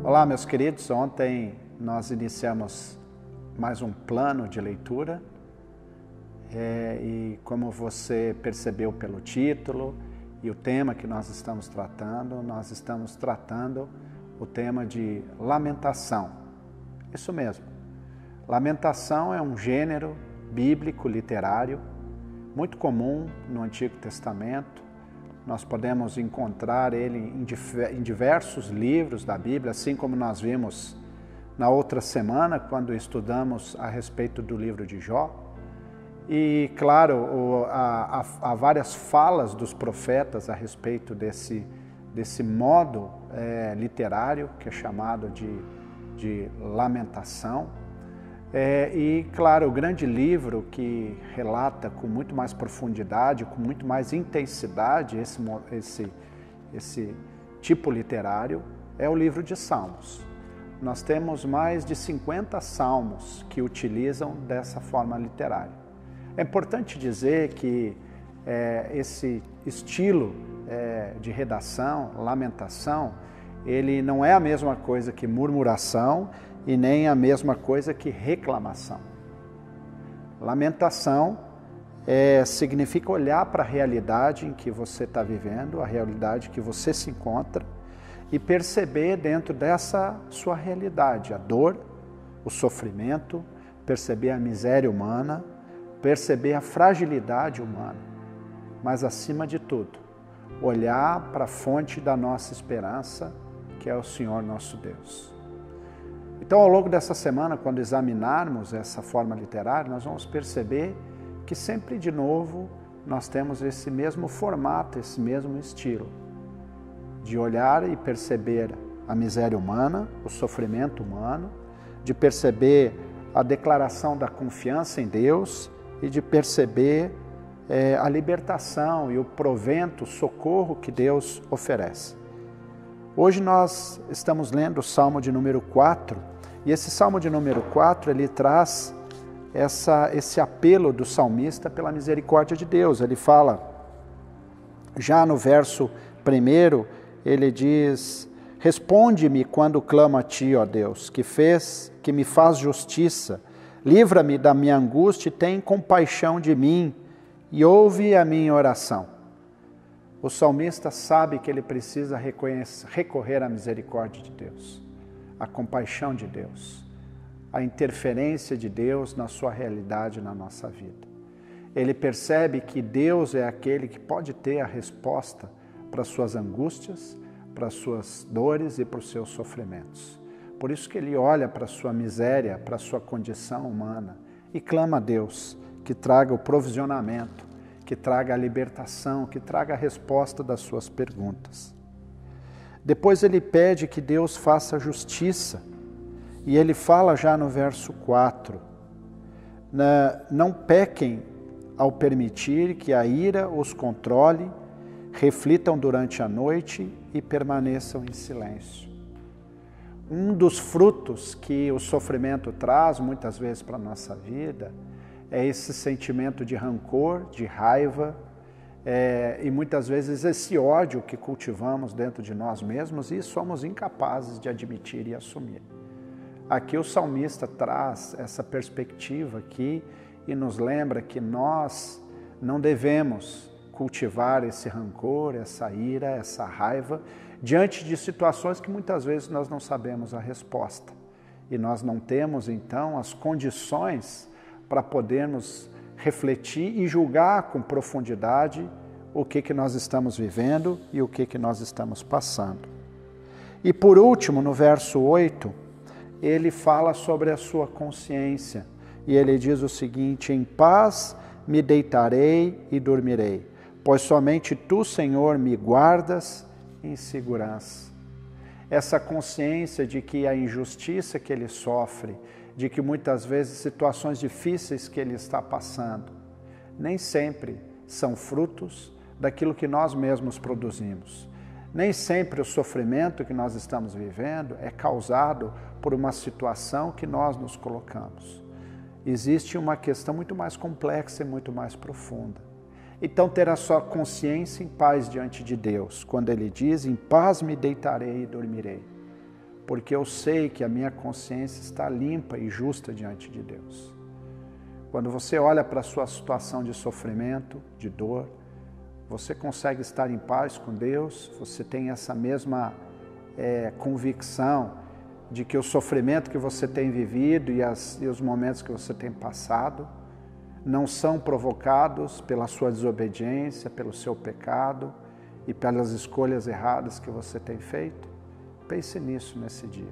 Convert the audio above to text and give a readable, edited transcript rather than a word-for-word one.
Olá, meus queridos. Ontem nós iniciamos mais um plano de leitura e como você percebeu pelo título e o tema que nós estamos tratando o tema de lamentação. Isso mesmo. Lamentação é um gênero bíblico literário muito comum no Antigo Testamento. Nós podemos encontrar ele em diversos livros da Bíblia, assim como nós vimos na outra semana, quando estudamos a respeito do livro de Jó. E, claro, há várias falas dos profetas a respeito desse modo literário, que é chamado de lamentação. E, claro, o grande livro que relata com muito mais profundidade, com muito mais intensidade esse tipo literário é o livro de Salmos. Nós temos mais de 50 salmos que utilizam dessa forma literária. É importante dizer que esse estilo de redação, lamentação, ele não é a mesma coisa que murmuração e nem a mesma coisa que reclamação. Lamentação significa olhar para a realidade em que você está vivendo, a realidade que você se encontra, e perceber dentro dessa sua realidade a dor, o sofrimento, perceber a miséria humana, perceber a fragilidade humana, mas acima de tudo, olhar para a fonte da nossa esperança, que é o Senhor nosso Deus. Então, ao longo dessa semana, quando examinarmos essa forma literária, nós vamos perceber que sempre de novo nós temos esse mesmo formato, esse mesmo estilo, de olhar e perceber a miséria humana, o sofrimento humano, de perceber a declaração da confiança em Deus e de perceber a libertação e o provento, o socorro que Deus oferece. Hoje nós estamos lendo o Salmo de número 4, e esse Salmo de número 4, ele traz esse apelo do salmista pela misericórdia de Deus. Ele fala, já no verso 1, ele diz: responde-me quando clamo a ti, ó Deus, que me faz justiça, livra-me da minha angústia e tem compaixão de mim, e ouve a minha oração. O salmista sabe que ele precisa recorrer à misericórdia de Deus, à compaixão de Deus, à interferência de Deus na sua realidade, na nossa vida. Ele percebe que Deus é aquele que pode ter a resposta para as suas angústias, para as suas dores e para os seus sofrimentos. Por isso que ele olha para a sua miséria, para a sua condição humana e clama a Deus que traga o provisionamento, que traga a libertação, que traga a resposta das suas perguntas. Depois ele pede que Deus faça justiça, e ele fala já no verso 4, não pequem ao permitir que a ira os controle, reflitam durante a noite e permaneçam em silêncio. Um dos frutos que o sofrimento traz muitas vezes para a nossa vida é esse sentimento de rancor, de raiva, e muitas vezes esse ódio que cultivamos dentro de nós mesmos e somos incapazes de admitir e assumir. Aqui o salmista traz essa perspectiva aqui e nos lembra que nós não devemos cultivar esse rancor, essa ira, essa raiva, diante de situações que muitas vezes nós não sabemos a resposta. E nós não temos, então, as condições para podermos refletir e julgar com profundidade o que nós estamos vivendo e o que nós estamos passando. E por último, no verso 8, ele fala sobre a sua consciência. E ele diz o seguinte: em paz me deitarei e dormirei, pois somente tu, Senhor, me guardas em segurança. Essa consciência de que a injustiça que ele sofre, de que muitas vezes situações difíceis que ele está passando, nem sempre são frutos daquilo que nós mesmos produzimos. Nem sempre o sofrimento que nós estamos vivendo é causado por uma situação que nós nos colocamos. Existe uma questão muito mais complexa e muito mais profunda. Então, ter a sua consciência em paz diante de Deus, quando Ele diz, em paz me deitarei e dormirei. porque eu sei que a minha consciência está limpa e justa diante de Deus. Quando você olha para a sua situação de sofrimento, de dor, você consegue estar em paz com Deus, você tem essa mesma convicção de que o sofrimento que você tem vivido e os momentos que você tem passado não são provocados pela sua desobediência, pelo seu pecado e pelas escolhas erradas que você tem feito. Pense nisso nesse dia.